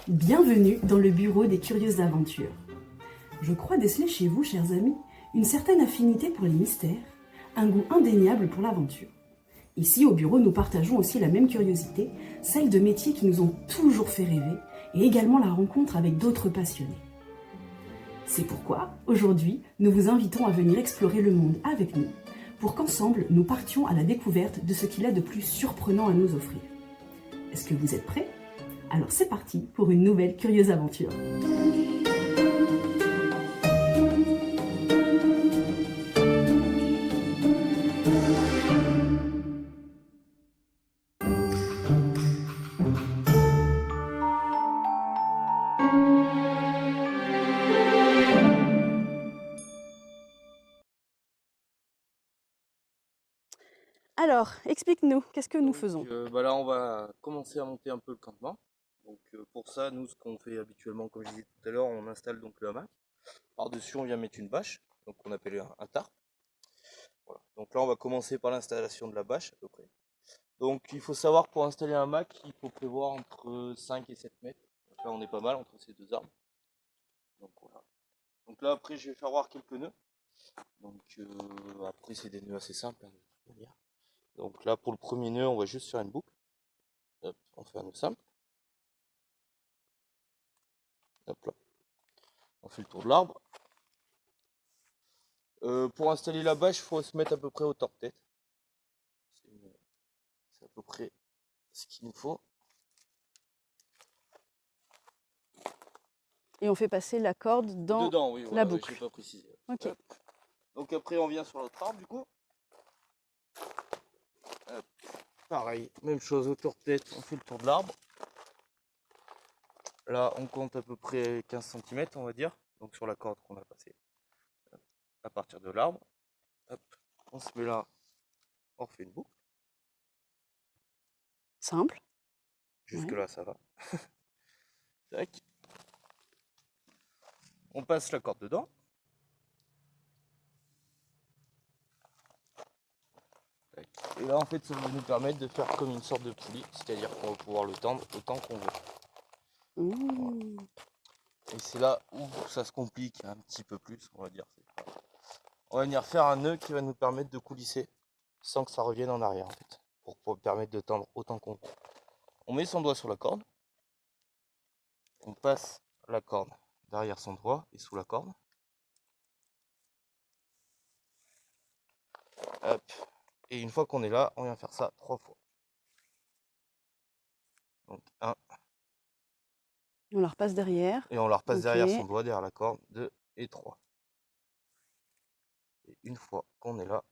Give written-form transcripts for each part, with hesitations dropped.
Bienvenue dans le bureau des curieuses aventures. Je crois déceler chez vous, chers amis, une certaine affinité pour les mystères, un goût indéniable pour l'aventure. Ici, au bureau, nous partageons aussi la même curiosité, celle de métiers qui nous ont toujours fait rêver, et également la rencontre avec d'autres passionnés. C'est pourquoi, aujourd'hui, nous vous invitons à venir explorer le monde avec nous, pour qu'ensemble, nous partions à la découverte de ce qu'il a de plus surprenant à nous offrir. Est-ce que vous êtes prêts ? Alors c'est parti pour une nouvelle curieuse aventure. Alors, explique-nous, qu'est-ce que nous faisons ? Là, on va commencer à monter un peu le campement. Donc, pour ça, nous, ce qu'on fait habituellement, comme je disais tout à l'heure, on installe donc le hamac. Par-dessus, on vient mettre une bâche, donc on appelle un tarp. Voilà. Donc là, on va commencer par l'installation de la bâche, à peu près. Donc, il faut savoir, pour installer un hamac, il faut prévoir entre 5 et 7 mètres. Donc là, on est pas mal entre ces deux arbres. Donc, voilà. Donc là, après, je vais faire voir quelques nœuds. Donc, après, c'est des nœuds assez simples, hein, de toute manière. Donc là, pour le premier nœud, on va juste faire une boucle. Hop, on fait un nœud simple. Hop là. On fait le tour de l'arbre. Pour installer la bâche, il faut se mettre à peu près hauteur de tête. C'est à peu près ce qu'il nous faut. Et on fait passer la corde dans Dedans, oui, voilà, la boucle. je n'ai pas précisé. Ok. Donc après, on vient sur notre arbre, du coup. Hop. Pareil, même chose, hauteur de tête, on fait le tour de l'arbre. Là, on compte à peu près 15 cm, on va dire. Donc sur la corde qu'on a passée. À partir de l'arbre. Hop, on se met là, on refait une boucle. Simple. Jusque là, ça va. Tac. On passe la corde dedans. Tac. Et là, en fait, ça va nous permettre de faire comme une sorte de poulie, c'est-à-dire qu'on va pouvoir le tendre autant qu'on veut. Mmh. Et c'est là où ça se complique un petit peu plus, on va dire. On va venir faire un nœud qui va nous permettre de coulisser sans que ça revienne en arrière, en fait, pour permettre de tendre autant qu'on veut. On met son doigt sur la corde, on passe la corde derrière son doigt et sous la corde. Hop. Et une fois qu'on est là, on vient faire ça 3 fois. Donc 1. On la repasse derrière. Et on la repasse Ok. derrière son doigt, derrière la corde, 2 et 3. Et une fois qu'on est là,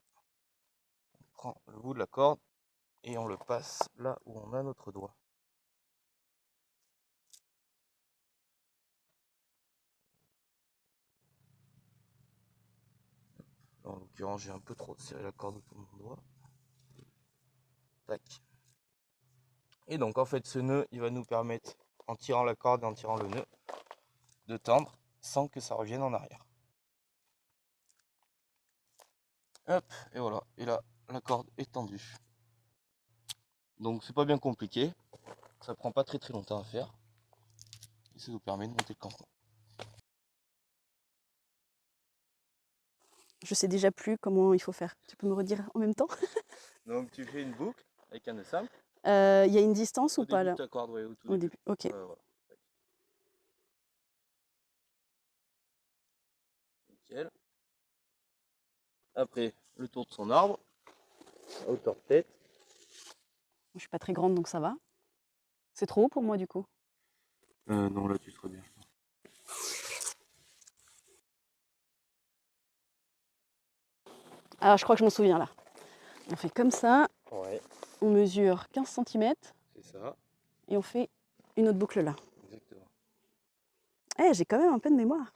on prend le bout de la corde et on le passe là où on a notre doigt. En l'occurrence, j'ai un peu trop serré la corde autour de mon doigt. Tac. Et donc en fait, ce nœud, il va nous permettre, en tirant la corde et en tirant le nœud, de tendre sans que ça revienne en arrière. Hop, et voilà. Et là, la corde est tendue. Donc c'est pas bien compliqué. Ça prend pas très longtemps à faire. Et ça nous permet de monter le campement. Je sais déjà plus comment il faut faire. Tu peux me redire en même temps ? Donc tu fais une boucle avec un nœud simple. Il y a une distance ou pas là ? Au début de ta corde, ouais, au tout Au début. début. Ok. Voilà. Nickel. Après, le tour de son arbre, à hauteur de tête. Je suis pas très grande donc ça va. C'est trop haut pour moi du coup. Non, là tu seras bien. Alors je crois que je m'en souviens là. On fait comme ça, Ouais, on mesure 15 cm c'est ça. et on fait une autre boucle là. Exactement. Eh, j'ai quand même un peu de mémoire.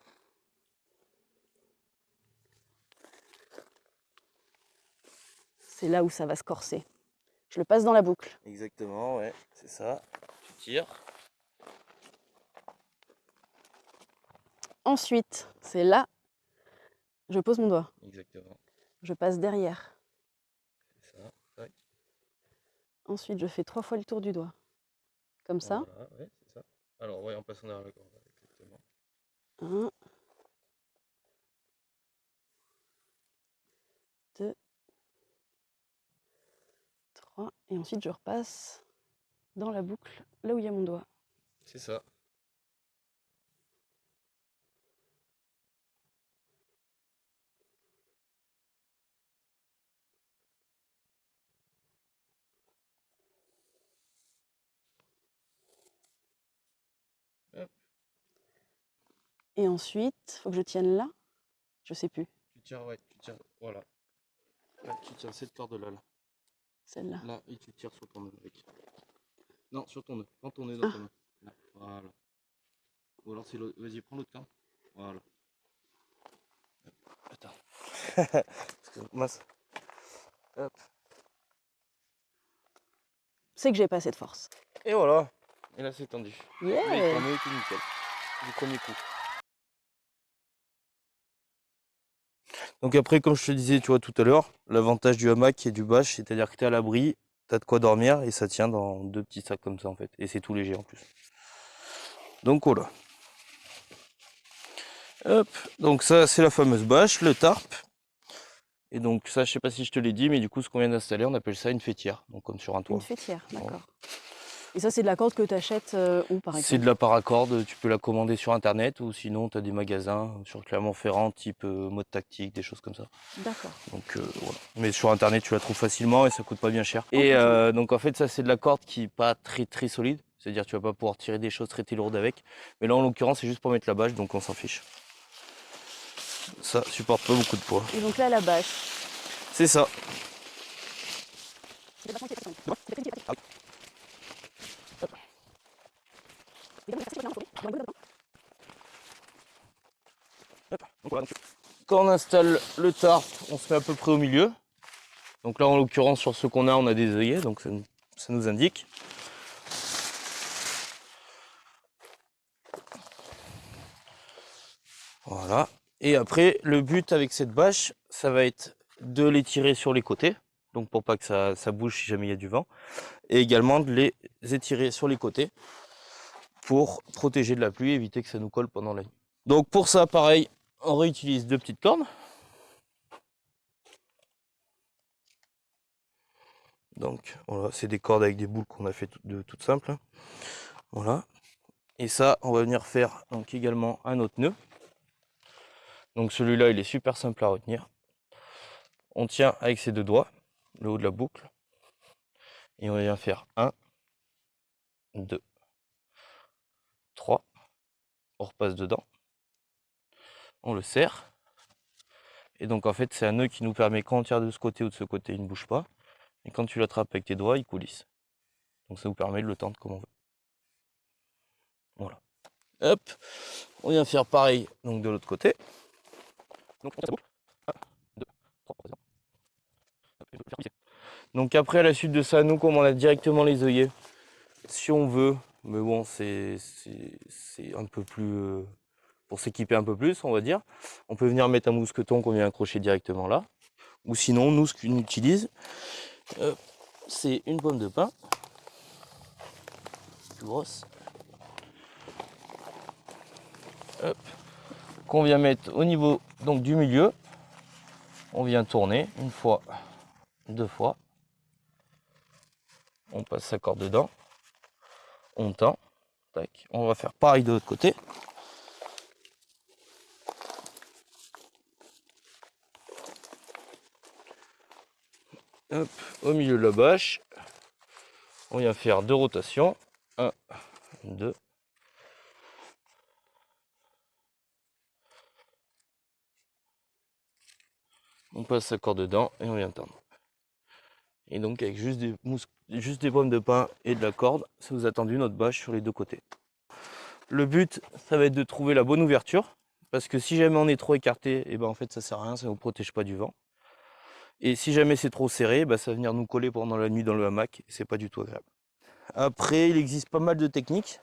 C'est là où ça va se corser. Je le passe dans la boucle. Exactement, ouais, c'est ça. Tu tires. Ensuite, c'est là, je pose mon doigt. Exactement. Je passe derrière. C'est ça. Tac. Ensuite, je fais 3 fois le tour du doigt. Comme ça. Voilà, ouais, c'est ça. Alors, ouais, en passant derrière la corde, exactement. 1, 2, 3. Et ensuite, je repasse dans la boucle, là où il y a mon doigt. C'est ça. Hop. Et ensuite, faut que je tienne là. Je sais plus. Tu tiens, ouais, tu tiens, voilà. Là, tu tiens cette corde-là, là. Celle-là. Là, et tu tires sur ton nœud avec. Non, sur ton nœud. Prends ton nœud dans ta main. Là, voilà. Ou alors c'est l'autre. Vas-y, prends l'autre corde. Voilà. Attends. Excuse-moi. Hop. C'est que j'ai pas assez de force. Et voilà. Et là, c'est tendu. Yeah. Et ton nœud était nickel. Du premier coup. Donc après, comme je te disais, tu vois, tout à l'heure, l'avantage du hamac et du bâche, c'est-à-dire que tu es à l'abri, tu as de quoi dormir et ça tient dans 2 petits sacs comme ça en fait. Et c'est tout léger en plus. Donc voilà. Hop. Donc ça, c'est la fameuse bâche, le tarp. Et donc ça, je sais pas si je te l'ai dit, mais du coup, ce qu'on vient d'installer, on appelle ça une fêtière. Donc comme sur un toit. Une fêtière, d'accord. Voilà. Et ça, c'est de la corde que tu achètes où, par exemple? C'est de la paracorde, tu peux la commander sur internet ou sinon tu as des magasins sur Clermont-Ferrand type mode tactique, des choses comme ça. D'accord. Donc voilà. Mais sur internet tu la trouves facilement et ça coûte pas bien cher. Et donc en fait ça c'est de la corde qui est pas très solide, c'est-à-dire tu vas pas pouvoir tirer des choses très lourdes avec. Mais là en l'occurrence c'est juste pour mettre la bâche donc on s'en fiche. Ça supporte pas beaucoup de poids. Et donc là la bâche. C'est ça. Quand on installe le tarp, on se met à peu près au milieu. Donc là en l'occurrence sur ce qu'on a on a des œillets donc ça nous indique. Voilà. Et après le but avec cette bâche ça va être de les tirer sur les côtés. Donc pour pas que ça bouge si jamais il y a du vent. Et également de les étirer sur les côtés pour protéger de la pluie et éviter que ça nous colle pendant la nuit. Donc pour ça pareil on réutilise 2 petites cordes. Donc voilà, c'est des cordes avec des boules qu'on a fait toutes simples. Voilà. Et ça, on va venir faire donc également un autre nœud. Donc celui-là, il est super simple à retenir. On tient avec ses 2 doigts, le haut de la boucle. Et on vient faire 1, 2, 3. On repasse dedans. On le serre. Et donc en fait, c'est un nœud qui nous permet, quand on tire de ce côté ou de ce côté, il ne bouge pas. Et quand tu l'attrapes avec tes doigts, il coulisse. Donc ça vous permet de le tendre comme on veut. Voilà. Hop, on vient faire pareil donc de l'autre côté. Donc on tire sa boucle. 1, 2, 3, donc après à la suite de ça, nous comme on a directement les œillets, si on veut, mais bon c'est un peu plus pour s'équiper un peu plus on va dire, on peut venir mettre un mousqueton qu'on vient accrocher directement là. Ou sinon nous ce qu'on utilise c'est une pomme de pin plus grosse. Hop, qu'on vient mettre au niveau donc du milieu. On vient tourner une fois, 2 fois. On passe sa corde dedans. On tend. Tac. On va faire pareil de l'autre côté. Hop, au milieu de la bâche. On vient faire 2 rotations. 1, 2. On passe sa corde dedans et on vient tendre. Et donc avec juste des pommes de pin et de la corde, ça vous a tendu notre bâche sur les 2 côtés. Le but, ça va être de trouver la bonne ouverture. Parce que si jamais on est trop écarté, et ben en fait ça sert à rien, ça ne vous protège pas du vent. Et si jamais c'est trop serré, ça va venir nous coller pendant la nuit dans le hamac, et c'est pas du tout agréable. Après, il existe pas mal de techniques.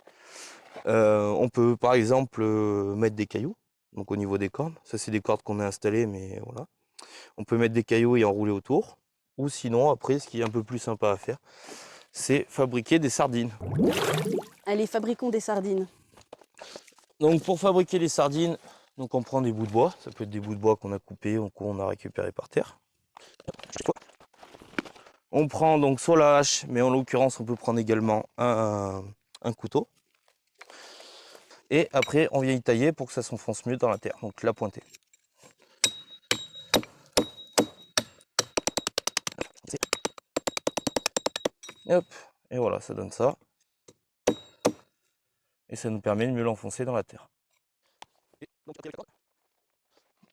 On peut par exemple mettre des cailloux, donc au niveau des cordes. Ça c'est des cordes qu'on a installées, mais voilà. On peut mettre des cailloux et enrouler autour. Ou sinon, après, ce qui est un peu plus sympa à faire, c'est fabriquer des sardines. Allez, fabriquons des sardines. Donc pour fabriquer les sardines, donc on prend des bouts de bois. Ça peut être des bouts de bois qu'on a coupés ou qu'on a récupérés par terre. On prend donc soit la hache, mais en l'occurrence on peut prendre également un couteau. Et après on vient y tailler pour que ça s'enfonce mieux dans la terre, donc la pointer. Et hop, et voilà, ça donne ça. Et ça nous permet de mieux l'enfoncer dans la terre.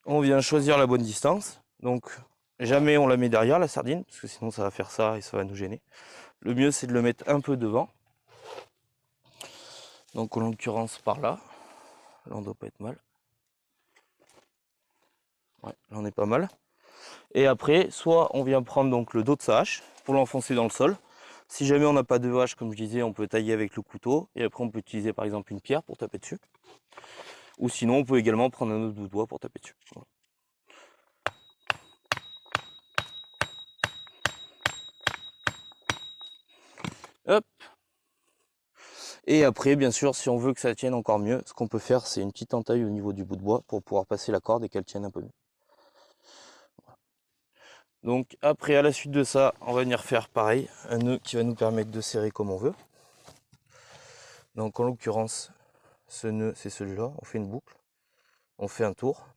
On vient choisir la bonne distance. Donc jamais on la met derrière la sardine, parce que sinon ça va faire ça et ça va nous gêner. Le mieux c'est de le mettre un peu devant. Donc en l'occurrence par là. Là on doit pas être mal. Ouais, là on est pas mal. Et après, soit on vient prendre donc le dos de sa hache pour l'enfoncer dans le sol. Si jamais on n'a pas de hache, comme je disais, on peut tailler avec le couteau. Et après on peut utiliser par exemple une pierre pour taper dessus. Ou sinon on peut également prendre un autre bout de bois pour taper dessus. Voilà. Hop. Et après, bien sûr, si on veut que ça tienne encore mieux, ce qu'on peut faire, c'est une petite entaille au niveau du bout de bois pour pouvoir passer la corde et qu'elle tienne un peu mieux. Voilà. Donc après, à la suite de ça, on va venir faire pareil, un nœud qui va nous permettre de serrer comme on veut. Donc en l'occurrence, ce nœud, c'est celui-là. On fait une boucle, on fait un tour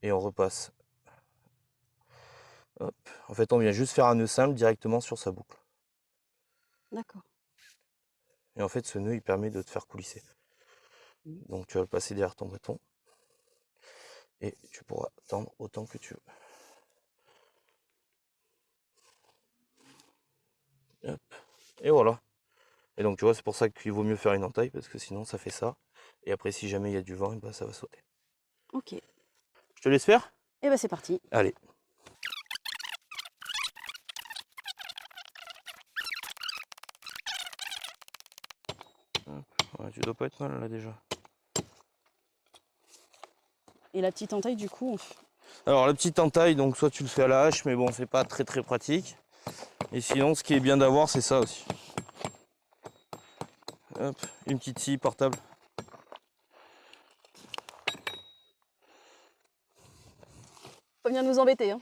et on repasse. Hop. En fait, on vient juste faire un nœud simple directement sur sa boucle. D'accord. Et en fait, ce nœud, il permet de te faire coulisser. Donc tu vas le passer derrière ton bâton. Et tu pourras tendre autant que tu veux. Hop. Et voilà. Et donc tu vois, c'est pour ça qu'il vaut mieux faire une entaille, parce que sinon ça fait ça. Et après, si jamais il y a du vent, et ben, ça va sauter. Ok. Je te laisse faire? Et ben c'est parti. Allez. Ouais, tu dois pas être mal là déjà. Et la petite entaille, du coup, Alors la petite entaille, donc soit tu le fais à la hache, mais bon, c'est pas très pratique. Et sinon, ce qui est bien d'avoir, c'est ça aussi. Hop, une petite scie portable. faut venir nous embêter. Hein.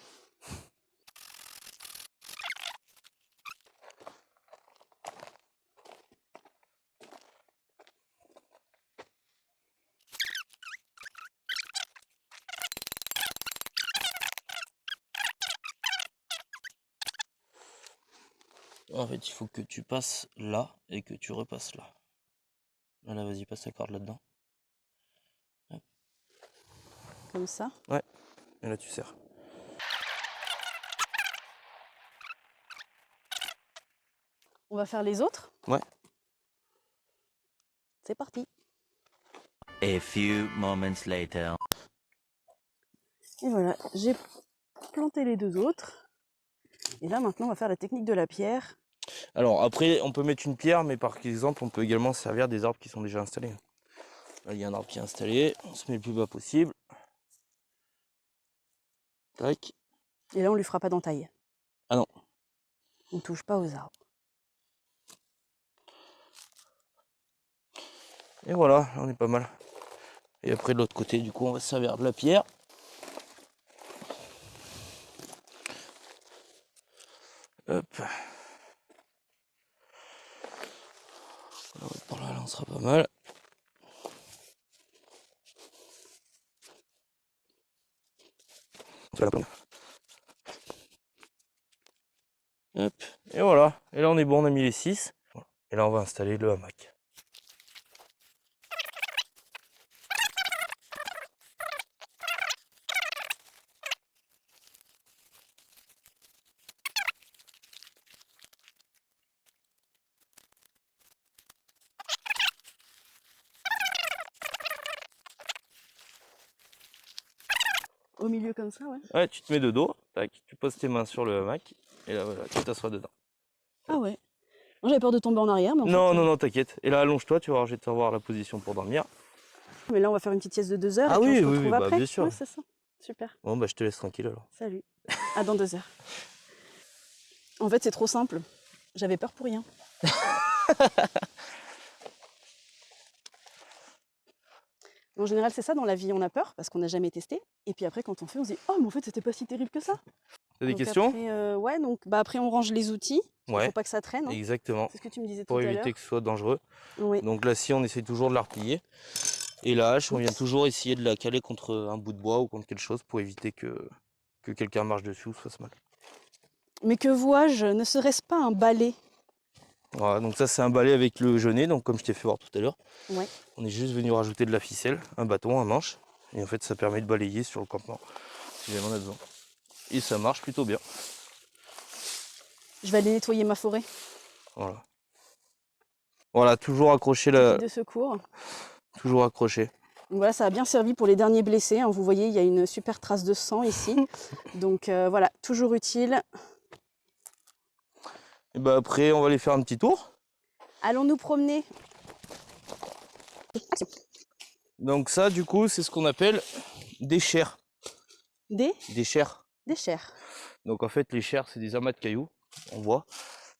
En fait, il faut que tu passes là et que tu repasses là. Là, vas-y, passe la corde là-dedans. Comme ça. Ouais, et là tu serres. On va faire les autres. Ouais. C'est parti. A few moments later. Et voilà, j'ai planté les deux autres. Et là, maintenant, on va faire la technique de la pierre. Alors après, on peut mettre une pierre, mais par exemple, on peut également se servir des arbres qui sont déjà installés. Là, il y a un arbre qui est installé, on se met le plus bas possible. Tac. Et là, on lui fera pas d'entaille. Ah non. On touche pas aux arbres. Et voilà, là, on est pas mal. Et après, de l'autre côté, du coup, on va se servir de la pierre. Hop. Par là, on sera pas mal. Hop. Et voilà. Et là, on est bon, on a mis les 6. Et là, on va installer le hamac. Au milieu comme ça, ouais. Ouais, tu te mets de dos, tac, tu poses tes mains sur le hamac, et là, voilà, tu t'assois dedans. Ah ouais. Moi, j'avais peur de tomber en arrière, mais en Non, fait, non, non, t'inquiète. Et là, allonge-toi, tu vas voir, je vais te voir la position pour dormir. Mais là, on va faire une petite sieste de 2 heures. Ah et puis oui, on se oui, retrouve oui, bah, après. bien sûr. Ouais, c'est ça. Super. Bon, bah, je te laisse tranquille alors. Salut. À dans 2 heures. En fait, c'est trop simple. J'avais peur pour rien. En général, c'est ça dans la vie, on a peur parce qu'on n'a jamais testé. Et puis après, quand on fait, on se dit oh, mais en fait, c'était pas si terrible que ça. T'as des Donc questions? après, ouais, donc bah après, on range les outils. Il Ouais, faut pas que ça traîne. Hein. exactement. C'est ce que tu me disais tout Pour à l'heure. éviter que ce soit dangereux. Oui. Donc la scie, on essaie toujours de la replier. Et la hache, on vient Oups. toujours essayer de la caler contre un bout de bois ou contre quelque chose pour éviter que quelqu'un marche dessus ou se fasse mal. Mais que vois-je? Ne serait-ce pas un balai? Voilà, donc ça c'est un balai avec le genêt, donc comme je t'ai fait voir tout à l'heure. Ouais. On est juste venu rajouter de la ficelle, un bâton, un manche. Et en fait ça permet de balayer sur le campement, si jamais on a besoin. Et ça marche plutôt bien. Je vais aller nettoyer ma forêt. Voilà. Voilà, toujours accroché Petit kit de secours. Toujours accroché. Donc voilà, ça a bien servi pour les derniers blessés. Hein. Vous voyez, il y a une super trace de sang ici. Donc voilà, toujours utile. Et bah après, on va aller faire un petit tour. Allons nous promener. Donc ça, du coup, c'est ce qu'on appelle des chairs. Des chairs. Des chairs. Donc en fait, les chairs, c'est des amas de cailloux, on voit.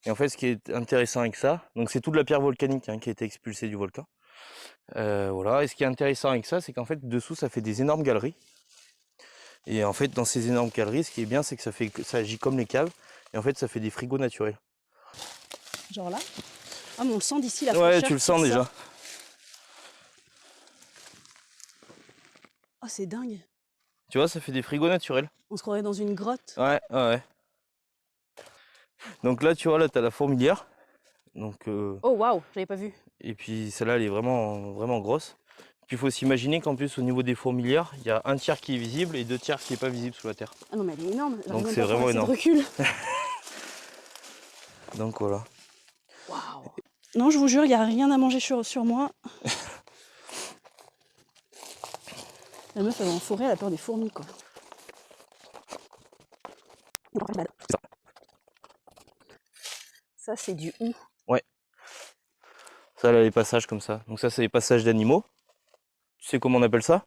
Et en fait, ce qui est intéressant avec ça, donc c'est toute la pierre volcanique hein, qui a été expulsée du volcan. Voilà. Et ce qui est intéressant avec ça, c'est qu'en fait, dessous, ça fait des énormes galeries. Et en fait, dans ces énormes galeries, ce qui est bien, c'est que ça agit comme les caves. Et en fait, ça fait des frigos naturels. Genre là. Ah, mais on le sent d'ici la Ouais, fraîcheur tu le qui sens déjà. ressort. Oh, c'est dingue. Tu vois, ça fait des frigos naturels. On se croirait dans une grotte. Ouais, ouais. Donc là, tu vois, là, tu as la fourmilière. Donc, Oh, waouh, j'avais pas vu. et puis celle-là, elle est vraiment, vraiment grosse. Puis il faut s'imaginer qu'en plus, au niveau des fourmilières, il y a un tiers qui est visible et deux tiers qui n'est pas visible sous la terre. Ah non, mais elle est énorme. Donc c'est vraiment énorme. De recul. Donc voilà. Waouh. Non, je vous jure, il n'y a rien à manger sur moi. La meuf, elle est en forêt, elle a peur des fourmis, quoi. Ça, c'est du hou. Ouais. Ça, là, les passages comme ça. Donc ça, c'est les passages d'animaux. Tu sais comment on appelle ça?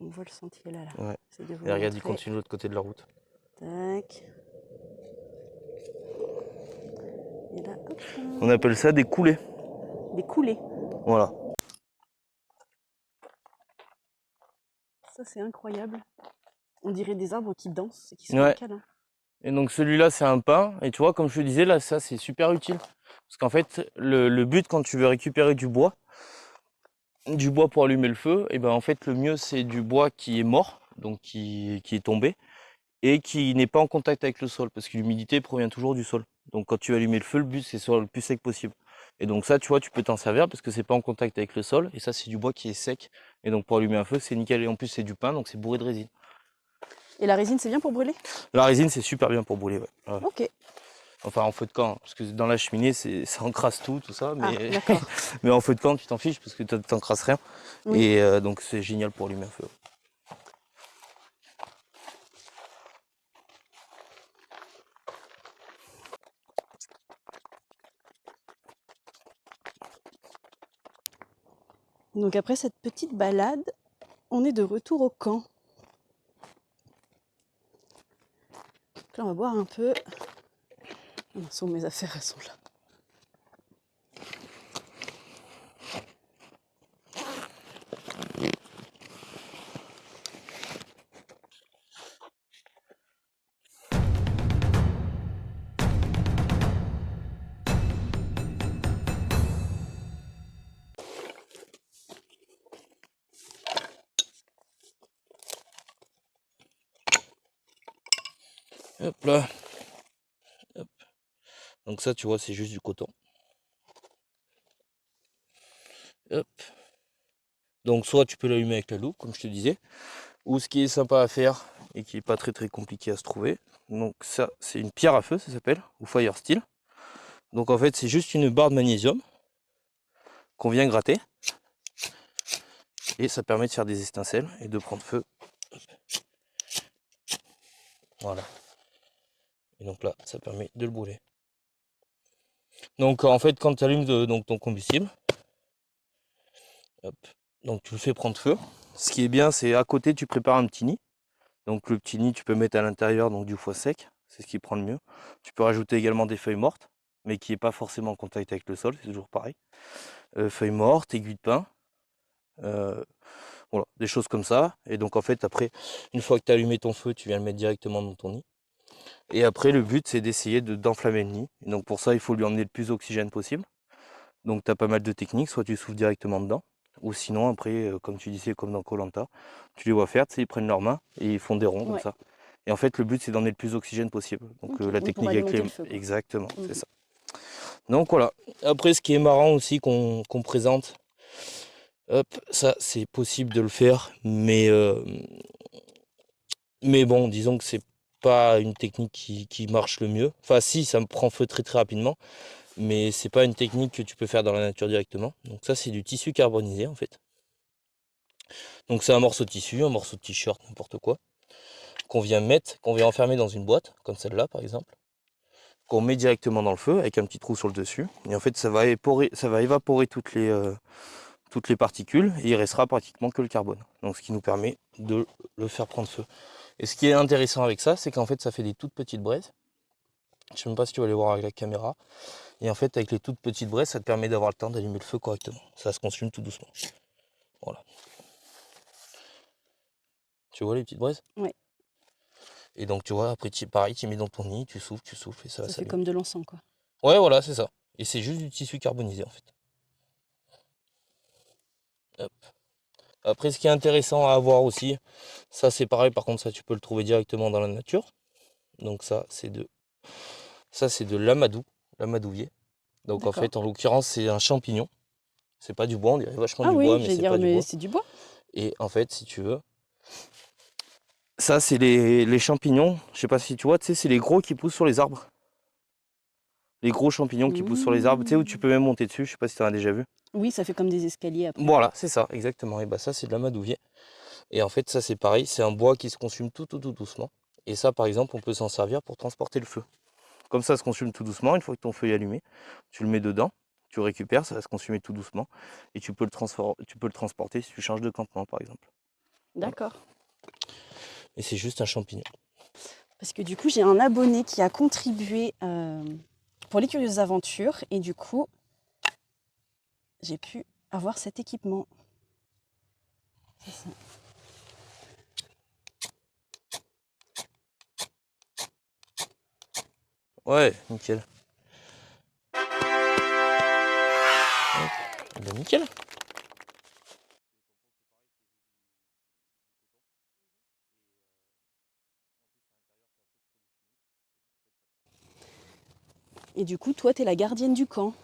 On voit le sentier là. Ouais. Et Et regarde, il continue de l'autre côté de la route. Tac. Et là, hop. On appelle ça des coulées. Des coulées. Voilà. Ça, c'est incroyable. On dirait des arbres qui dansent et qui sont Ouais. câlins. Et donc celui-là, c'est un pin. Et tu vois, comme je te disais, là, ça, c'est super utile. Parce qu'en fait, le but, quand tu veux récupérer du bois pour allumer le feu, et ben en fait, le mieux, c'est du bois qui est mort, donc qui est tombé, et qui n'est pas en contact avec le sol, parce que l'humidité provient toujours du sol. Donc quand tu vas allumer le feu, le but, c'est soit le plus sec possible. Et donc ça, tu vois, tu peux t'en servir, parce que c'est pas en contact avec le sol, et ça, c'est du bois qui est sec. Et donc pour allumer un feu, c'est nickel. Et en plus, c'est du pain, donc c'est bourré de résine. Et la résine, c'est bien pour brûler? La résine, c'est super bien pour brûler, ouais. Ouais. Ok. Enfin, en feu de camp, parce que dans la cheminée, ça encrasse tout ça, mais, d'accord. mais en feu de camp, tu t'en fiches, parce que tu t'encrasses rien. Oui. Et donc, c'est génial pour allumer un feu. Donc après cette petite balade, on est de retour au camp. Donc là, on va boire un peu. Oh, sont mes affaires, elles sont là. Hop là. Hop. Donc ça, tu vois, c'est juste du coton. Hop. Donc soit tu peux l'allumer avec la loupe, comme je te disais, ou ce qui est sympa à faire et qui est pas très très compliqué à se trouver. Donc ça, c'est une pierre à feu, ça s'appelle, ou fire steel. Donc en fait, c'est juste une barre de magnésium qu'on vient gratter. Et ça permet de faire des étincelles et de prendre feu. Voilà. Et donc là, ça permet de le brûler. Donc en fait, quand tu allumes ton combustible, hop, donc tu le fais prendre feu. Ce qui est bien, c'est à côté, tu prépares un petit nid. Donc le petit nid, tu peux mettre à l'intérieur donc du foie sec, c'est ce qui prend le mieux. Tu peux rajouter également des feuilles mortes, mais qui n'est pas forcément en contact avec le sol, c'est toujours pareil. Feuilles mortes, aiguilles de pin, voilà, des choses comme ça. Et donc en fait après, une fois que tu as allumé ton feu, tu viens le mettre directement dans ton nid. Et après le but c'est d'essayer d'enflammer le nid. Et donc pour ça il faut lui emmener le plus d'oxygène possible. Donc tu as pas mal de techniques, soit tu souffles directement dedans, ou sinon après, comme tu disais, comme dans koh, tu les vois faire, tu sais, ils prennent leurs mains et ils font des ronds comme ça. Et en fait le but c'est d'emmener le plus d'oxygène possible. Donc la Oui, pour technique avec alimenter les... le feu, quoi. Exactement, c'est ça. Donc voilà. Après ce qui est marrant aussi qu'on présente, hop, ça c'est possible de le faire, mais bon, disons que c'est pas une technique qui marche le mieux. Enfin si, ça me prend feu très très rapidement, mais c'est pas une technique que tu peux faire dans la nature directement. Donc ça c'est du tissu carbonisé en fait. Donc c'est un morceau de tissu, un morceau de t-shirt, n'importe quoi, qu'on vient enfermer dans une boîte, comme celle-là par exemple, qu'on met directement dans le feu avec un petit trou sur le dessus. Et en fait ça va évaporer toutes les particules et il restera pratiquement que le carbone. Donc ce qui nous permet de le faire prendre feu. Et ce qui est intéressant avec ça, c'est qu'en fait ça fait des toutes petites braises. Je ne sais même pas si tu vas les voir avec la caméra. Et en fait avec les toutes petites braises, ça te permet d'avoir le temps d'allumer le feu correctement. Ça se consume tout doucement. Voilà. Tu vois les petites braises? Ouais. Et donc tu vois, après pareil, tu mets dans ton nid, tu souffles et ça va Ça fait s'allumer. comme de l'encens, quoi. Ouais voilà, c'est ça. Et c'est juste du tissu carbonisé en fait. Hop. Après ce qui est intéressant à avoir aussi, ça c'est pareil, par contre ça tu peux le trouver directement dans la nature. Donc ça c'est de l'amadouvier. Donc en fait en l'occurrence c'est un champignon. C'est pas du bois, on dirait vachement Ah du oui, bois, mais j'allais c'est dire, pas du mais bois. c'est du bois. Et en fait si tu veux, ça c'est les champignons, je sais pas si tu vois, tu sais c'est les gros qui poussent sur les arbres. Les gros champignons qui poussent sur les arbres, tu sais où tu peux même monter dessus, je sais pas si tu en as déjà vu. Oui, ça fait comme des escaliers après. Voilà, c'est ça, exactement. Et bah ça c'est de l'amadouvier. Et en fait ça c'est pareil, c'est un bois qui se consume tout doucement. Et ça par exemple on peut s'en servir pour transporter le feu. Comme ça se consume tout doucement, une fois que ton feu est allumé, tu le mets dedans, tu le récupères, ça va se consumer tout doucement. Et tu peux le transporter si tu changes de campement par exemple. D'accord. Voilà. Et c'est juste un champignon. Parce que du coup, j'ai un abonné qui a contribué pour les Curieuses Aventures et du coup, j'ai pu avoir cet équipement. C'est ça. Ouais, nickel. Bah nickel. Et du coup, toi, t'es la gardienne du camp.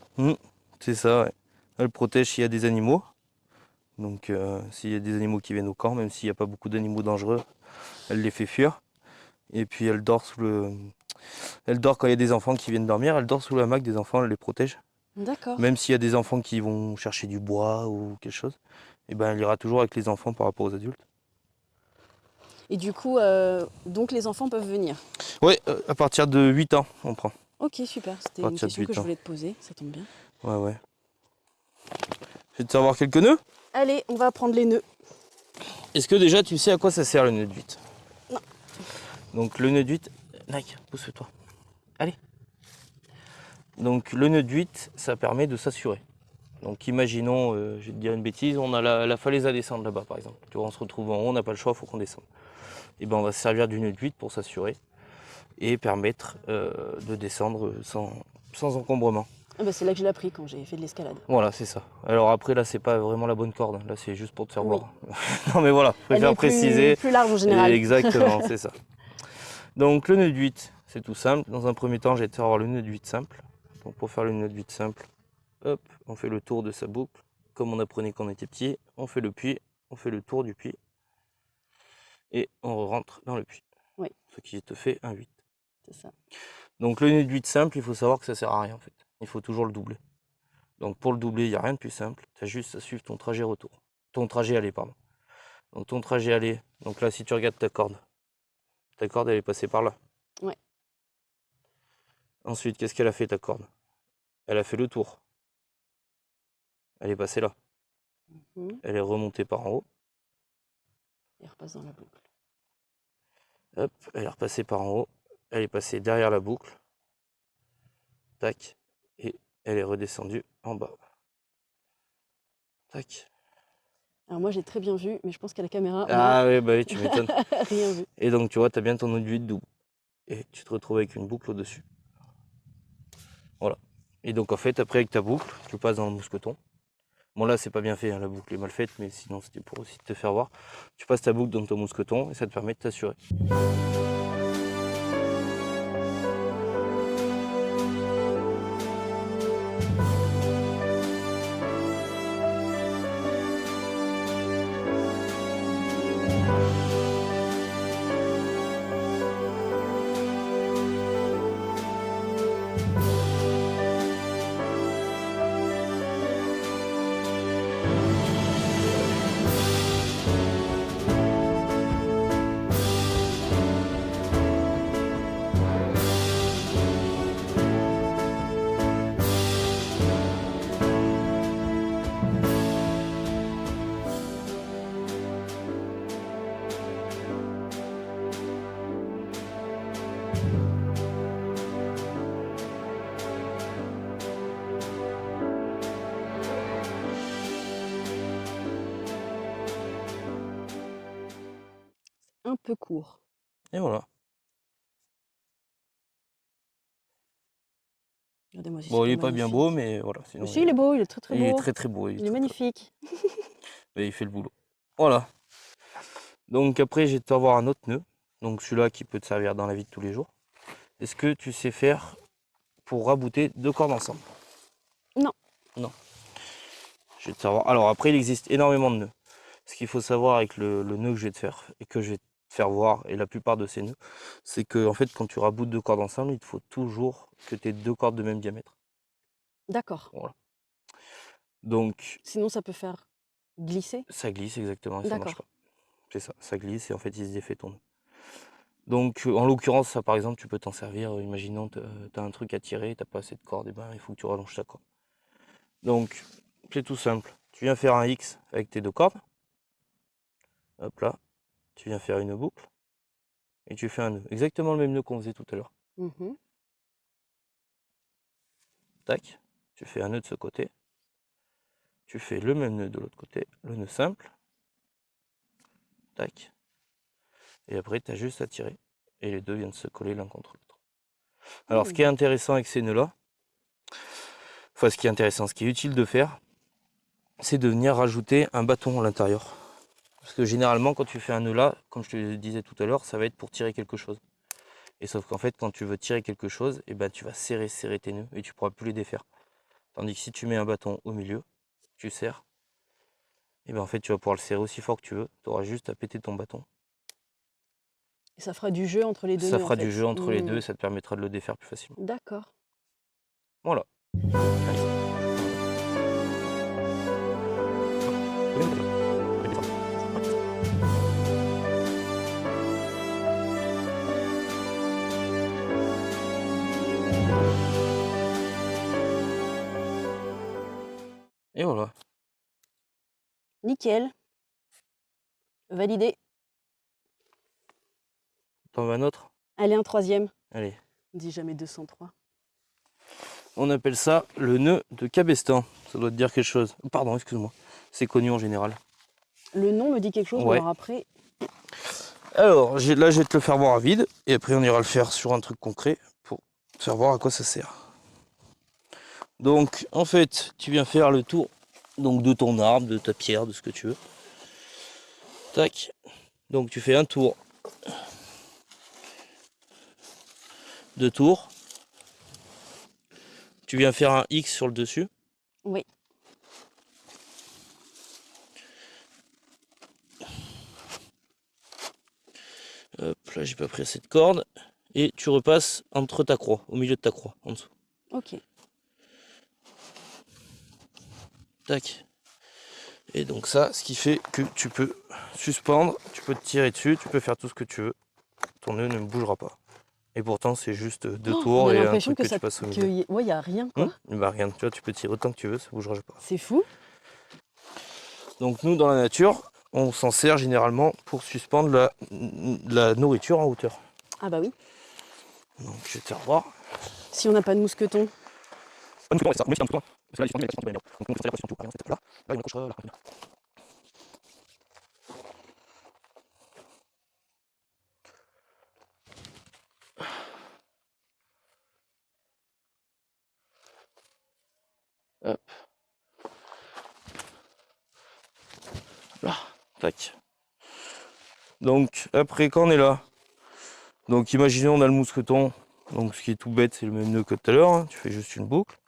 C'est ça, ouais. Elle protège s'il y a des animaux. Donc s'il y a des animaux qui viennent au camp, même s'il n'y a pas beaucoup d'animaux dangereux, elle les fait fuir. Et puis elle dort Elle dort quand il y a des enfants qui viennent dormir, elle dort sous le hamac des enfants, elle les protège. D'accord. Même s'il y a des enfants qui vont chercher du bois ou quelque chose, et ben elle ira toujours avec les enfants par rapport aux adultes. Et du coup, donc les enfants peuvent venir. Ouais, à partir de 8 ans, on prend. Ok, super. C'était À une partir de question 8 que je ans. voulais te poser. Ça tombe bien. Ouais. Je vais te savoir quelques nœuds. Allez, on va prendre les nœuds. Est-ce que déjà tu sais à quoi ça sert le nœud de 8? Non. Donc le nœud de 8, Nike, pousse-toi. Allez. Donc le nœud de 8, ça permet de s'assurer. Donc imaginons, je vais te dire une bêtise, on a la falaise à descendre là-bas par exemple. Tu vois, on se retrouve en haut, on n'a pas le choix, il faut qu'on descende. Et ben on va se servir du nœud de 8 pour s'assurer et permettre de descendre sans encombrement. Ah bah, c'est là que je l'ai appris quand j'ai fait de l'escalade. Voilà, c'est ça. Alors après là c'est pas vraiment la bonne corde, là c'est juste pour te faire Oui. voir. Non mais voilà, je préfère préciser. Plus large en général. Exactement, c'est ça. Donc le nœud de 8, c'est tout simple. Dans un premier temps, je vais te faire voir le nœud de 8 simple. Donc pour faire le nœud de 8 simple, hop, on fait le tour de sa boucle, comme on apprenait quand on était petit. On fait le puits, on fait le tour du puits, et on rentre dans le puits. Oui. Ce qui te fait un 8. C'est ça. Donc le nœud de 8 simple, il faut savoir que ça sert à rien en fait. Il faut toujours le doubler. Donc pour le doubler, il n'y a rien de plus simple. Tu as juste à suivre ton trajet retour. Ton trajet aller, pardon. Donc ton trajet aller, donc là si tu regardes ta corde elle est passée par là. Ouais. Ensuite, qu'est-ce qu'elle a fait ta corde? Elle a fait le tour. Elle est passée là. Elle est remontée par en haut. Et repasse dans la boucle. Hop, elle est repassée par en haut. Elle est passée derrière la boucle. Tac. Elle est redescendue en bas. Tac. Alors moi j'ai très bien vu, mais je pense qu'à la caméra, Ah oui, bah oui, tu m'étonnes. moi, rien vu. Et donc tu vois, tu as bien ton enduit de double. Et tu te retrouves avec une boucle au-dessus. Voilà. Et donc en fait, après avec ta boucle, tu passes dans le mousqueton. Bon là, c'est pas bien fait, hein, la boucle est mal faite, mais sinon c'était pour aussi te faire voir. Tu passes ta boucle dans ton mousqueton et ça te permet de t'assurer. Un peu court. Et voilà. Regardez-moi si Bon, c'est il est pas pas bien magnifique. beau, mais voilà. Sinon, Si, il est beau, il est très très il est beau. très très beau. Il est très, magnifique. mais il fait le boulot. Voilà. Donc après, je vais t'avoir un autre nœud. Donc celui-là qui peut te servir dans la vie de tous les jours. Est-ce que tu sais faire pour rabouter 2 cordes ensemble? Non. Non. Je vais te savoir. Alors après, il existe énormément de nœuds. Ce qu'il faut savoir avec le nœud que je vais te faire et que je vais te faire voir, et la plupart de ces nœuds, c'est que en fait, quand tu raboutes 2 cordes ensemble, il te faut toujours que tu aies 2 cordes de même diamètre. D'accord. Voilà. Donc Sinon ça peut faire glisser. ça glisse exactement et ça marche D'accord. pas. C'est ça, ça glisse et en fait il se défait ton nœud. Donc en l'occurrence, ça par exemple, tu peux t'en servir, imaginons tu as un truc à tirer, tu n'as pas assez de cordes, et ben il faut que tu rallonges ta corde. Donc c'est tout simple. Tu viens faire un X avec tes 2 cordes. Hop là, tu viens faire une boucle et tu fais un nœud. Exactement le même nœud qu'on faisait tout à l'heure. Mhm. Tac, tu fais un nœud de ce côté. Tu fais le même nœud de l'autre côté, le nœud simple. Tac. Et après, tu as juste à tirer. Et les deux viennent se coller l'un contre l'autre. Alors, ce qui est intéressant avec ces nœuds-là, enfin, ce qui est utile de faire, c'est de venir rajouter un bâton à l'intérieur. Parce que généralement, quand tu fais un nœud là, comme je te le disais tout à l'heure, ça va être pour tirer quelque chose. Et sauf qu'en fait, quand tu veux tirer quelque chose, et ben, tu vas serrer tes nœuds et tu ne pourras plus les défaire. Tandis que si tu mets un bâton au milieu, tu serres, et ben en fait, tu vas pouvoir le serrer aussi fort que tu veux. Tu auras juste à péter ton bâton. Et ça fera du jeu entre les deux Ça nœuds, fera en fait. du jeu entre les deux et ça te permettra de le défaire plus facilement. D'accord. Voilà. Et voilà. Nickel. Validé. T'en veux un autre? Allez, un troisième. Allez. On dit jamais 203. On appelle ça le nœud de cabestan. Ça doit te dire quelque chose. Pardon, excuse-moi. C'est connu en général. Le nom me dit quelque chose, Ouais. mais alors après... Alors, là, je vais te le faire voir à vide. Et après, on ira le faire sur un truc concret pour te faire voir à quoi ça sert. Donc, en fait, tu viens faire le tour donc, de ton arbre, de ta pierre, de ce que tu veux. Tac. Donc, tu fais un tour. 2 tours. Tu viens faire un X sur le dessus. Oui. Hop, là j'ai pas pris assez de corde. Et tu repasses entre ta croix, au milieu de ta croix, en dessous. Ok. Tac. Et donc ça, ce qui fait que tu peux suspendre, tu peux te tirer dessus, tu peux faire tout ce que tu veux. Ton nœud ne bougera pas. Et pourtant c'est juste 2 tours on a et un l'impression truc que tu passes au milieu. il y a rien, quoi. Bah regarde, tu vois, tu peux tirer autant que tu veux, ça bougera pas. C'est fou. Donc nous, dans la nature, on s'en sert généralement pour suspendre la nourriture en hauteur. Ah bah oui. Donc je vais te faire voir. Si on n'a pas de mousqueton. Pas de mouton, c'est ça, même si c'est un mouton, parce que là, il est suspendu, mais il est donc on s'en position tout, rien, cette là, là, il accrochera la carabine. Hop. Là, tac. Donc, après, quand on est là, donc imaginons on a le mousqueton, donc ce qui est tout bête, c'est le même nœud que tout à l'heure, hein. Tu fais juste une boucle.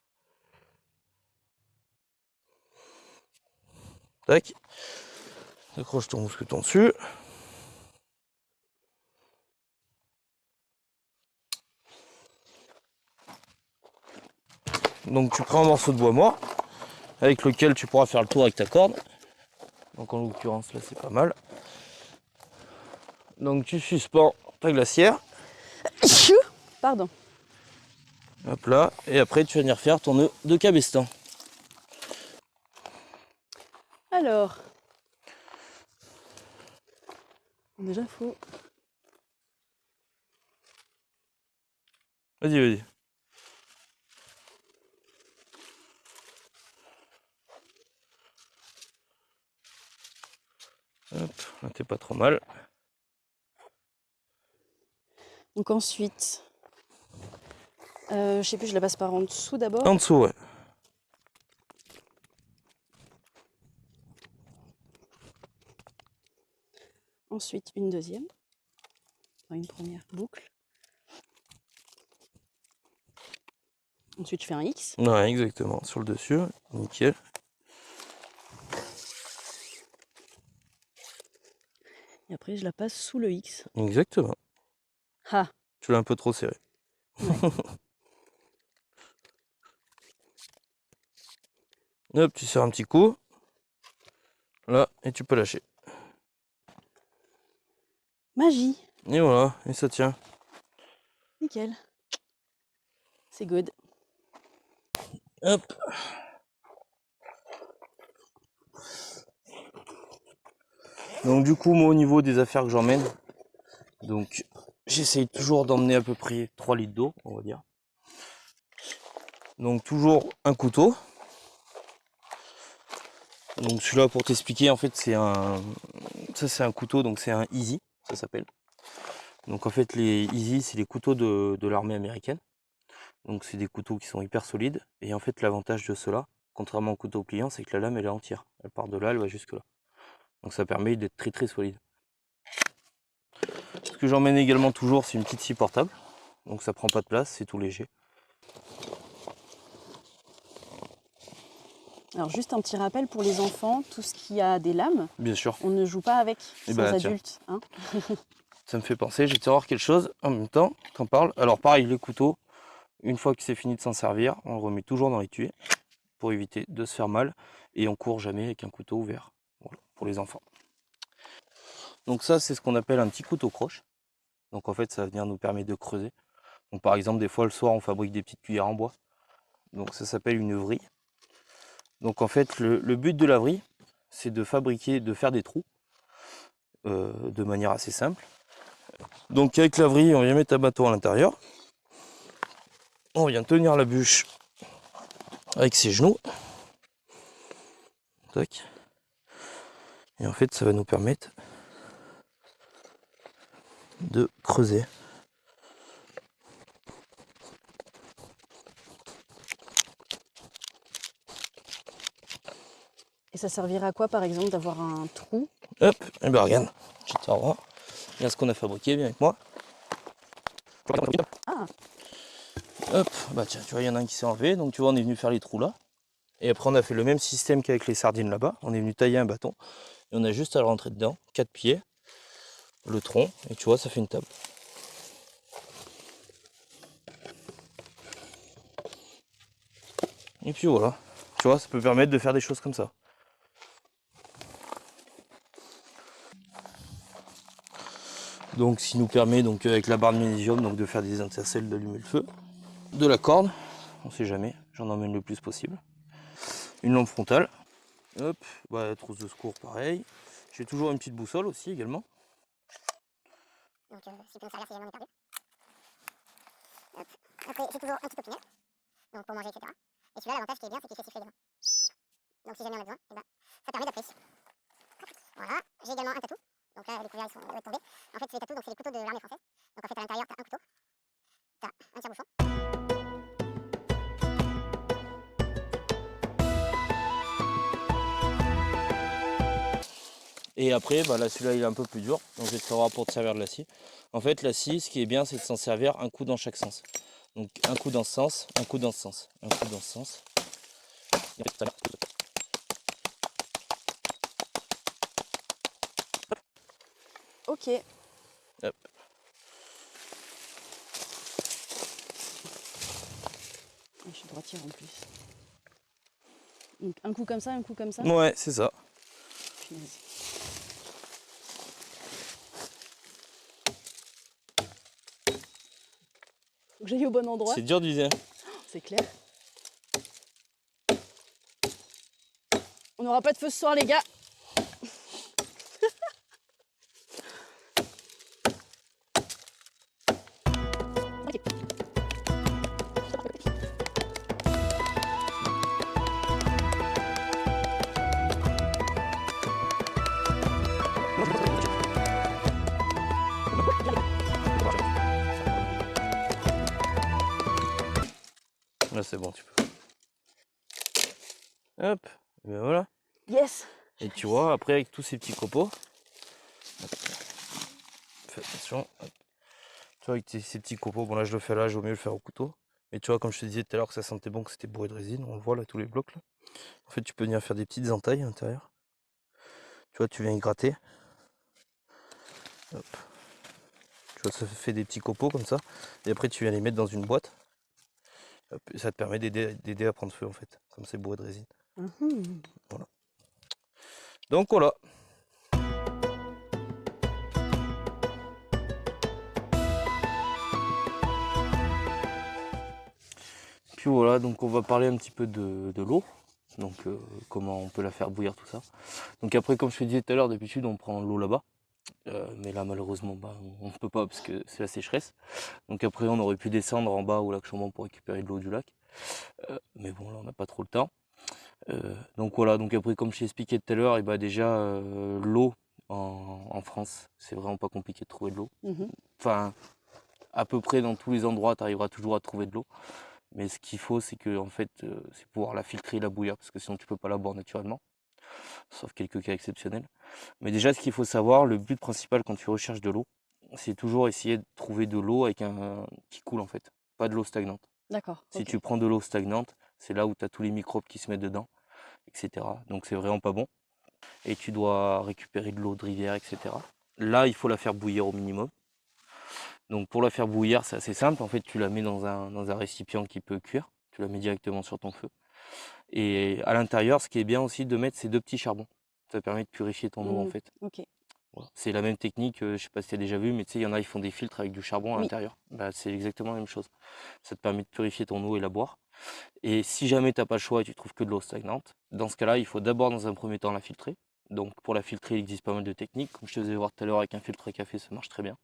Tac. Accroche ton mousqueton dessus. Donc tu prends un morceau de bois mort, avec lequel tu pourras faire le tour avec ta corde. Donc en l'occurrence là c'est pas mal. Donc tu suspends ta glacière. Pardon. Hop là, et après tu vas venir faire ton nœud de cabestan. Alors, déjà faut... Vas-y, vas-y. Hop, là t'es pas trop mal. Donc ensuite, je sais plus, je la passe par en dessous d'abord. En dessous, ouais. Ensuite, une deuxième. Enfin, une première boucle. Ensuite, je fais un X. Ouais, exactement, sur le dessus, nickel. Et après, je la passe sous le X. Exactement. Ah, Tu l'as un peu trop serré. ouais. Hop, tu serres un petit coup. Là, et tu peux lâcher. Magie. Et voilà, et ça tient. Nickel. C'est good. Hop. Donc du coup, moi au niveau des affaires que j'emmène, donc j'essaye toujours d'emmener à peu près 3 litres d'eau, on va dire. Donc toujours un couteau. Donc celui-là pour t'expliquer, en fait c'est un... Ça c'est un couteau, donc c'est un Easy, ça s'appelle. Donc en fait les Easy c'est les couteaux de l'armée américaine. Donc c'est des couteaux qui sont hyper solides. Et en fait l'avantage de ceux-là, contrairement au couteau pliant, c'est que la lame elle est entière. Elle part de là, elle va jusque là. Donc ça permet d'être très très solide. Ce que j'emmène également toujours, c'est une petite scie portable. Donc ça prend pas de place, c'est tout léger. Alors juste un petit rappel pour les enfants, tout ce qui a des lames, Bien sûr. on ne joue pas avec Et sans bah, tiens. adultes. Hein. Ça me fait penser, j'ai été voir quelque chose en même temps, t'en parles. Alors pareil, les couteaux, une fois que c'est fini de s'en servir, on le remet toujours dans l'étui pour éviter de se faire mal. Et on court jamais avec un couteau ouvert. Voilà, pour les enfants. Donc ça, c'est ce qu'on appelle un petit couteau croche. Donc en fait, ça va venir nous permettre de creuser. Donc par exemple, des fois le soir, on fabrique des petites cuillères en bois. Donc ça s'appelle une vrille. Donc en fait, le but de la vrille, c'est de faire des trous de manière assez simple. Donc avec la vrille, on vient mettre un bâton à l'intérieur. On vient tenir la bûche avec ses genoux. Tac. Et en fait, ça va nous permettre de creuser. Et ça servira à quoi par exemple d'avoir un trou? Hop, et ben regarde, je te revois. Regarde ce qu'on a fabriqué, viens avec moi. Ah, Hop, bah tiens, tu vois, il y en a un qui s'est enlevé, donc tu vois, on est venu faire les trous là. Et après, on a fait le même système qu'avec les sardines là-bas. On est venu tailler un bâton. Et on a juste à le rentrer dedans, 4 pieds, le tronc, et tu vois, ça fait une table. Et puis voilà, tu vois, ça peut permettre de faire des choses comme ça. Donc, ce qui nous permet, donc, avec la barre de magnésium, donc, de faire des intercelles, d'allumer le feu. De la corde, on sait jamais, j'en emmène le plus possible. Une lampe frontale. Hop, bah, trousse de secours, pareil. J'ai toujours une petite boussole aussi également. Donc, si peut me servir si jamais on est perdu. Hop. Après, j'ai toujours un petit opinel, donc pour manger, etc. Et celui-là, l'avantage qui est bien, c'est qu'il fait siffler les mains. Donc si jamais on a besoin, eh ben, ça permet d'appuyer. Voilà, j'ai également un tatou. Donc là, les couverts ils doivent être tombés. En fait, c'est les tatous, donc c'est les couteaux de l'armée française. Donc en fait, à l'intérieur, t'as un couteau, t'as un tire-bouchon. Et après, bah là, celui-là, il est un peu plus dur, donc je vais te faire voir pour te servir de la scie. En fait, la scie, ce qui est bien, c'est de s'en servir un coup dans chaque sens. Donc un coup dans ce sens, un coup dans ce sens, un coup dans ce sens. Ok. Hop. Je suis droitière en plus. Donc un coup comme ça, un coup comme ça. Ouais, c'est ça. Punaise. Faut que j'aille au bon endroit. C'est dur d'user. C'est clair. On n'aura pas de feu ce soir, les gars. Là, c'est bon, tu peux. Hop, et ben voilà. Yes. Et tu vois, après, avec tous ces petits copeaux, hop, fais attention. Hop. Tu vois, avec ces petits copeaux, bon là, je le fais là, j'ai mieux le faire au couteau. Mais tu vois, comme je te disais tout à l'heure que ça sentait bon, que c'était bourré de résine, on le voit là, tous les blocs là. En fait, tu peux venir faire des petites entailles à l'intérieur. Tu vois, tu viens y gratter. Hop. Tu vois, ça fait des petits copeaux comme ça. Et après, tu viens les mettre dans une boîte. Hop, et ça te permet d'aider à prendre feu en fait, comme c'est bourré de résine. Voilà. Donc voilà. Puis voilà, donc on va parler un petit peu de l'eau. Donc comment on peut la faire bouillir, tout ça. Donc après, comme je te disais tout à l'heure, d'habitude on prend l'eau là-bas. Mais là malheureusement bah, on ne peut pas parce que c'est la sécheresse. Donc après on aurait pu descendre en bas au lac Chambon pour récupérer de l'eau du lac. Mais bon là on n'a pas trop le temps. Donc voilà, donc après comme je t'ai expliqué tout à l'heure, et bah déjà l'eau en France, c'est vraiment pas compliqué de trouver de l'eau. Enfin, à peu près dans tous les endroits, tu arriveras toujours à trouver de l'eau. Mais ce qu'il faut, c'est que en fait, c'est pouvoir la filtrer et la bouillir, parce que sinon tu peux pas la boire naturellement, sauf quelques cas exceptionnels. Mais déjà, ce qu'il faut savoir, le but principal quand tu recherches de l'eau, c'est toujours essayer de trouver de l'eau avec un qui coule en fait, pas de l'eau stagnante. D'accord. Si Ok. tu prends de l'eau stagnante, c'est là où tu as tous les microbes qui se mettent dedans, etc. Donc c'est vraiment pas bon. Et tu dois récupérer de l'eau de rivière, etc. Là, il faut la faire bouillir au minimum. Donc pour la faire bouillir, c'est assez simple. En fait, tu la mets dans un récipient qui peut cuire. Tu la mets directement sur ton feu. Et à l'intérieur, ce qui est bien aussi de mettre, c'est 2 petits charbons. Ça permet de purifier ton eau en fait. Ok. Voilà. C'est la même technique, je sais pas si tu as déjà vu, mais tu sais, il y en a, ils font des filtres avec du charbon à Oui. l'intérieur. Bah, c'est exactement la même chose. Ça te permet de purifier ton eau et la boire. Et si jamais tu n'as pas le choix et tu trouves que de l'eau stagnante, dans ce cas-là, il faut d'abord dans un premier temps la filtrer. Donc pour la filtrer, il existe pas mal de techniques. Comme je te faisais voir tout à l'heure avec un filtre à café, ça marche très bien.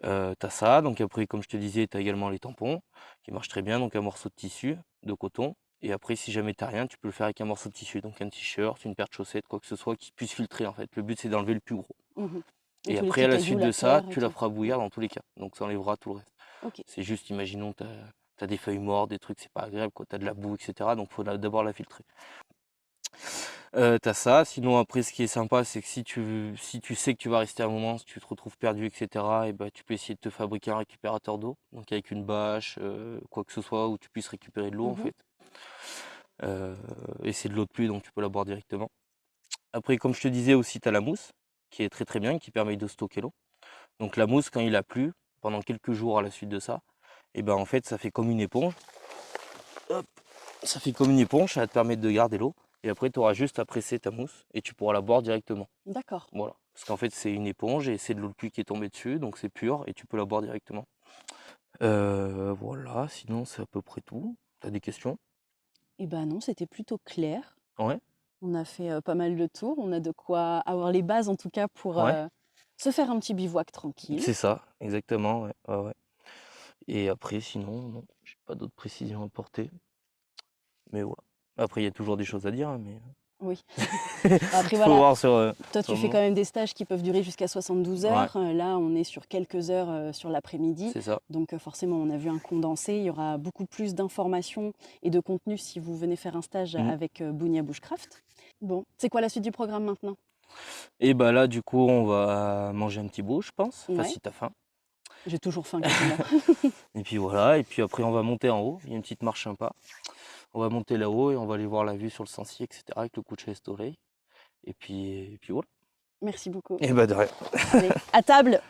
Tu as ça, donc après comme je te disais, tu as également les tampons qui marchent très bien, donc un morceau de tissu, de coton. Et après si jamais tu n'as rien, tu peux le faire avec un morceau de tissu, donc un t-shirt, une paire de chaussettes, quoi que ce soit qui puisse filtrer en fait. Le but c'est d'enlever le plus gros. Et tous les après à petits la cailloux, suite la de ça, terre et tu la tout. feras bouillir dans tous les cas, donc ça enlèvera tout le reste. Ok. C'est juste, imaginons, tu as des feuilles mortes, des trucs, c'est pas agréable, quoi. Tu as de la boue, etc. Donc il faut d'abord la filtrer. T'as ça, sinon après ce qui est sympa c'est que si tu sais que tu vas rester un moment, si tu te retrouves perdu, etc. et bah, tu peux essayer de te fabriquer un récupérateur d'eau, donc avec une bâche, quoi que ce soit, où tu puisses récupérer de l'eau en fait. Et c'est de l'eau de pluie donc tu peux la boire directement. Après comme je te disais aussi tu as la mousse, qui est très très bien, qui permet de stocker l'eau. Donc la mousse quand il a plu, pendant quelques jours à la suite de ça, et ben en fait ça fait comme une éponge. Hop, ça fait comme une éponge, ça va te permettre de garder l'eau. Et après, tu auras juste à presser ta mousse et tu pourras la boire directement. D'accord. Voilà. Parce qu'en fait, c'est une éponge et c'est de l'eau de pluie qui est tombée dessus, donc c'est pur et tu peux la boire directement. Voilà, sinon c'est à peu près tout. T'as des questions? Eh ben non, c'était plutôt clair. Ouais, On a fait pas mal de tours. On a de quoi avoir les bases en tout cas pour ouais, se faire un petit bivouac tranquille. c'est ça, exactement. Ouais, ouais, ouais. Et après, sinon, non, j'ai pas d'autres précisions à apporter. Mais voilà. Après, il y a toujours des choses à dire, hein, mais Oui. Après, faut voilà. voir sur. Toi, sur tu le fais quand moment. même des stages qui peuvent durer jusqu'à 72 heures. Là, on est sur quelques heures sur l'après-midi. C'est ça. Donc, forcément, on a vu un condensé. Il y aura beaucoup plus d'informations et de contenu si vous venez faire un stage avec Bounia Bushcraft. Bon, c'est quoi la suite du programme maintenant? Et bah là, du coup, on va manger un petit bout, je pense. Enfin, Ouais. si t'as faim. J'ai toujours faim, quasiment. Et puis voilà. Et puis après, on va monter en haut. Il y a une petite marche sympa. On va monter là-haut et on va aller voir la vue sur le Sancy, etc. avec le coucher de soleil. Et puis voilà. Merci beaucoup. Et bah de rien. Allez, à table!